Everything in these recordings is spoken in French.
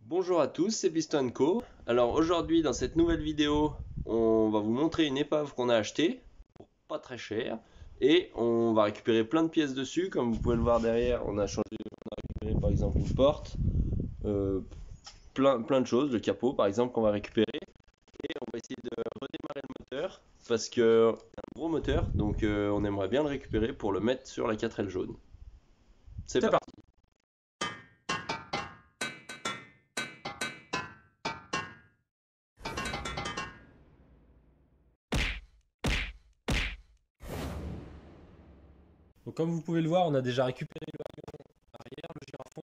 Bonjour à tous, c'est Piston Co. Alors aujourd'hui dans cette nouvelle vidéo, on va vous montrer une épave qu'on a achetée pour pas très cher et on va récupérer plein de pièces dessus. Comme vous pouvez le voir derrière, on a récupéré par exemple une porte, plein de choses, le capot par exemple qu'on va récupérer et on va essayer de redémarrer le moteur parce que c'est un gros moteur donc on aimerait bien le récupérer pour le mettre sur la 4L jaune. C'est parti. Donc comme vous pouvez le voir, on a déjà récupéré le wagon arrière, le girafon.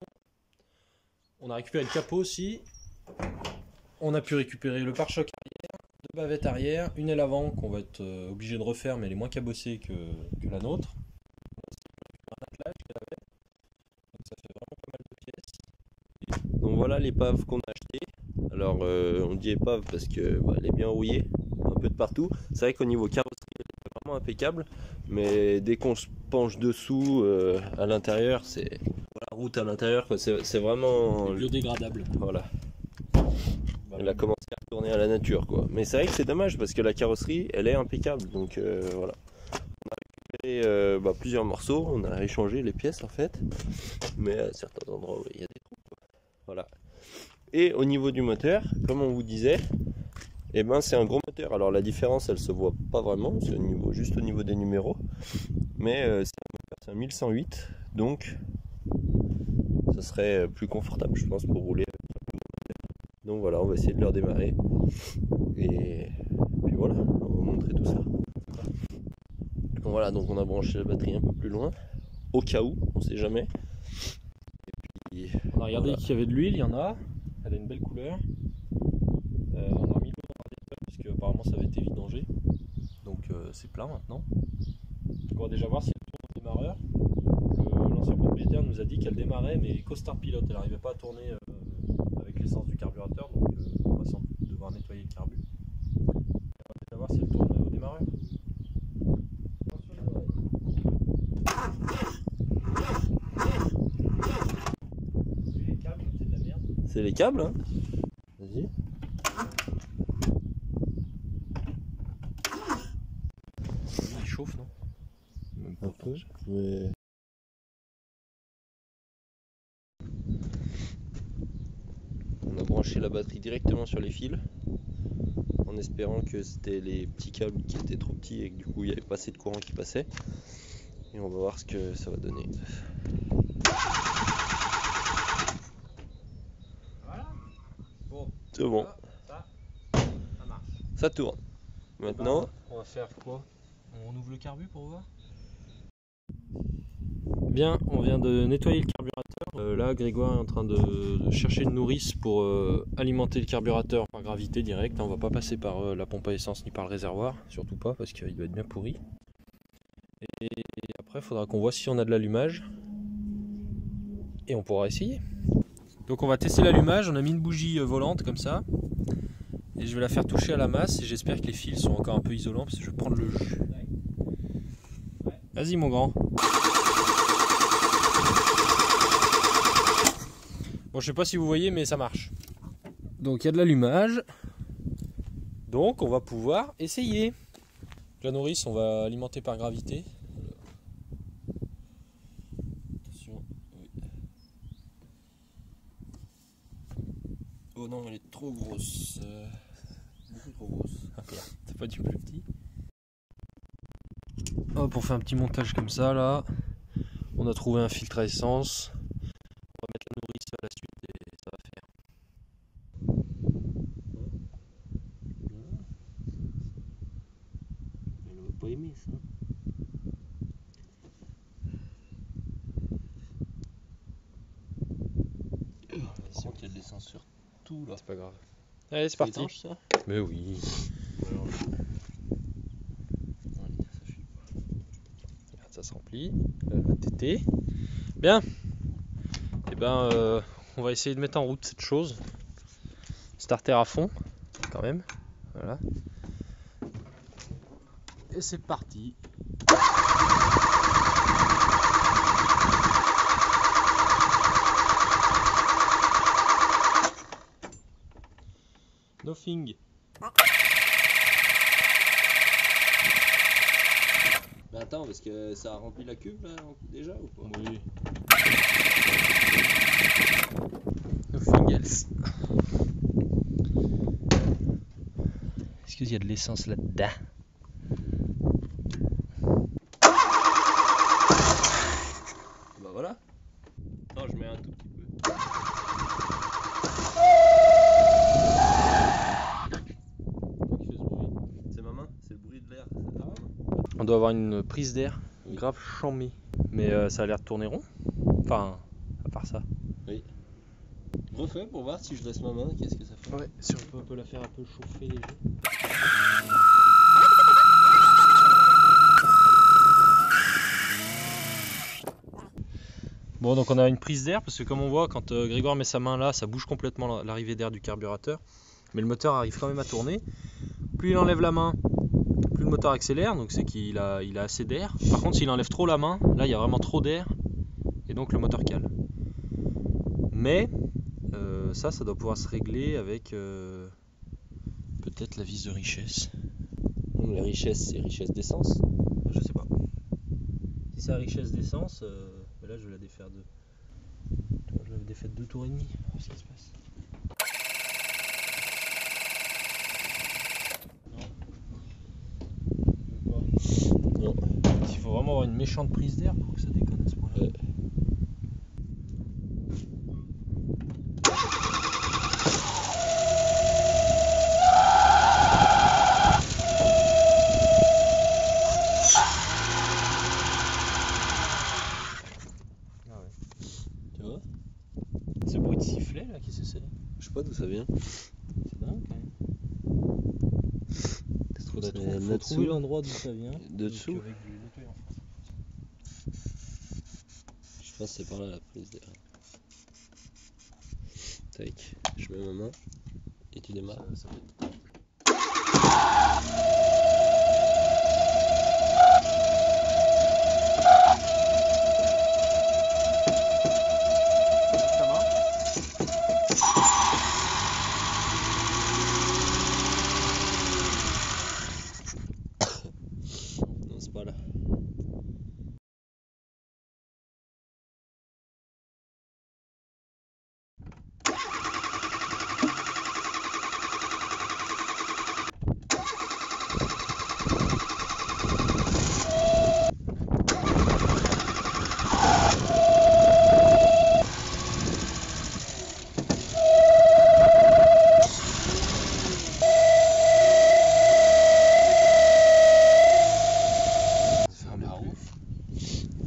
On a récupéré le capot aussi. On a pu récupérer le pare-choc arrière, deux bavettes arrière, une aile avant qu'on va être obligé de refaire mais elle est moins cabossée que la nôtre. On a récupéré un attelage qu'elle avait. Donc ça fait vraiment pas mal de pièces. Donc voilà l'épave qu'on a achetée. Alors on dit épave parce que elle est bien rouillée, un peu de partout. C'est vrai qu'au niveau carrosserie elle est vraiment impeccable, mais dès qu'on se penche dessous à l'intérieur, c'est la route à l'intérieur, c'est vraiment Biodégradable. voilà. Elle a commencé à retourner à la nature quoi. Mais c'est vrai que c'est dommage parce que la carrosserie elle est impeccable. Donc voilà. On a récupéré plusieurs morceaux, on a échangé les pièces en fait, mais à certains endroits il y a des trous quoi. Voilà. Et au niveau du moteur, comme on vous disait, c'est un gros moteur. Alors la différence elle se voit pas vraiment, c'est juste au niveau des numéros, mais c'est un 1108, donc ça serait plus confortable je pense pour rouler. Donc voilà, on va essayer de le redémarrer et puis voilà, on va vous montrer tout ça. Donc voilà, donc on a branché la batterie un peu plus loin, au cas où, on sait jamais. Et puis, On a regardé qu'il y avait de l'huile, il y en a. Elle a une belle couleur. On a remis l'eau dans le radiateur parce qu'apparemment ça avait été vidangé. Donc c'est plein maintenant. Donc on va déjà voir si elle tourne au démarreur. L'ancien propriétaire nous a dit qu'elle démarrait mais costard pilote, elle n'arrivait pas à tourner avec l'essence du carburateur, donc on va sans doute devoir nettoyer le carbu. On va déjà voir si elle tourne au démarreur. Les câbles, c'est de la merde. c'est les câbles, hein. Vas-y. Il chauffe, non? Même pas Un peu, mais... On a branché la batterie directement sur les fils en espérant que c'était les petits câbles qui étaient trop petits et que du coup il n'y avait pas assez de courant qui passait. Et on va voir ce que ça va donner. Voilà. Bon. C'est bon, Ça marche. ça tourne. Maintenant, on va faire quoi? On ouvre le carbu pour voir? Bien, on vient de nettoyer le carburateur. Là, Grégoire est en train de chercher une nourrice pour alimenter le carburateur par gravité directe. On va pas passer par la pompe à essence ni par le réservoir, surtout pas parce qu'il doit être bien pourri. Et après, il faudra qu'on voit si on a de l'allumage. Et on pourra essayer. Donc on va tester l'allumage. On a mis une bougie volante comme ça. Et je vais la faire toucher à la masse et j'espère que les fils sont encore un peu isolants parce que je vais prendre le jus. Vas-y mon grand. Bon, je sais pas si vous voyez mais ça marche. Donc il y a de l'allumage. Donc on va pouvoir essayer. La nourrice on va alimenter par gravité. Attention. Oui. Oh non, elle est trop grosse. Beaucoup trop grosse. Ah, c'est pas du plus petit. Hop, on fait un petit montage comme ça là. On a trouvé un filtre à essence. On va mettre la nourrice à la suite et ça va faire. elle va pas aimer ça. Par contre, il y a de l'essence sur tout là. C'est pas grave. Allez, c'est parti. Étanche, ça. Mais oui. Ça se remplit. La tétée. Bien. Et on va essayer de mettre en route cette chose. Starter à fond, quand même. Voilà. Et c'est parti. King. Mais attends, parce que ça a rempli la cuve là déjà ou pas? Oui. Fingers. Est-ce qu'il y a de l'essence là-dedans? Bah voilà. Attends, je mets un tout petit peu. C'est ma main, c'est le bruit de l'air. On doit avoir une prise d'air grave chambée. Mais ça a l'air de tourner rond. Enfin, à part ça. Oui. Refais pour voir si je laisse ma main, qu'est-ce que ça fait? Ouais, si on peut la faire un peu chauffer léger. Bon, donc on a une prise d'air parce que comme on voit, quand Grégoire met sa main là, ça bouge complètement l'arrivée d'air du carburateur. Mais le moteur arrive quand même à tourner. Plus il enlève la main, plus le moteur accélère, donc c'est qu'il a assez d'air. Par contre, s'il enlève trop la main, là il y a vraiment trop d'air et donc le moteur cale. Mais ça doit pouvoir se régler avec peut-être la vis de richesse. La richesse, c'est richesse d'essence. Je sais pas. Si c'est la richesse d'essence, là je vais la défaire de. Je l'avais défaite 2 tours et demi. Ce qui se passe. Non. Il faut vraiment avoir une méchante prise d'air pour que ça déconne à ce point-là. Ce bruit de sifflet là, qu'est-ce que c'est? Je sais pas d'où ça vient. C'est dingue quand même. Faut là-dessous. trouver l'endroit d'où ça vient. De dessous. Avec du nettoyant. Je pense que c'est par là la prise d'air. Tac, je mets ma main et tu démarres. Ça va être... Non, c'est pas là.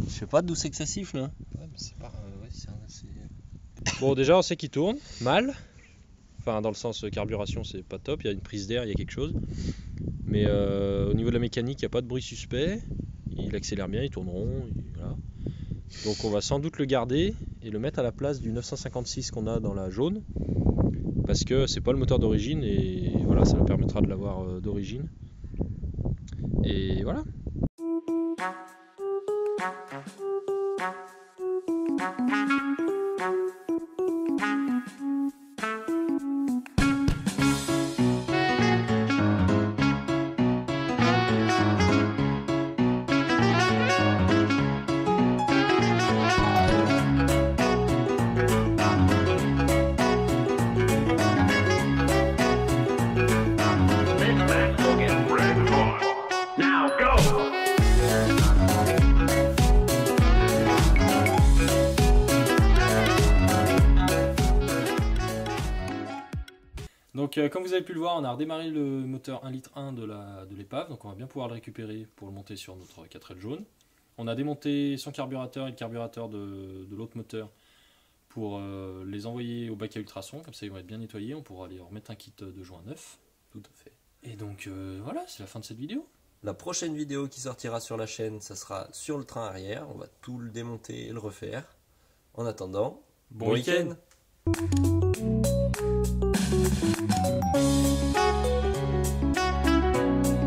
Je sais pas d'où c'est que ça siffle hein. Ouais, mais c'est pas... Bon, déjà on sait qu'il tourne mal. Enfin, dans le sens carburation, c'est pas top. Il y a une prise d'air, il y a quelque chose. Mais au niveau de la mécanique, il n'y a pas de bruit suspect. Il accélère bien, il tourne rond. Voilà. Donc on va sans doute le garder et le mettre à la place du 956 qu'on a dans la jaune. Parce que c'est pas le moteur d'origine et voilà, ça permettra de l'avoir d'origine. Et voilà. Donc comme vous avez pu le voir, on a redémarré le moteur 1,1 litre de l'épave, donc on va bien pouvoir le récupérer pour le monter sur notre 4L jaune. On a démonté son carburateur et le carburateur de l'autre moteur pour les envoyer au bac à ultrasons, comme ça ils vont être bien nettoyés, on pourra aller remettre un kit de joint neuf. Tout à fait. Et donc voilà, c'est la fin de cette vidéo. La prochaine vidéo qui sortira sur la chaîne, ça sera sur le train arrière, on va tout le démonter et le refaire. En attendant, bon week-end.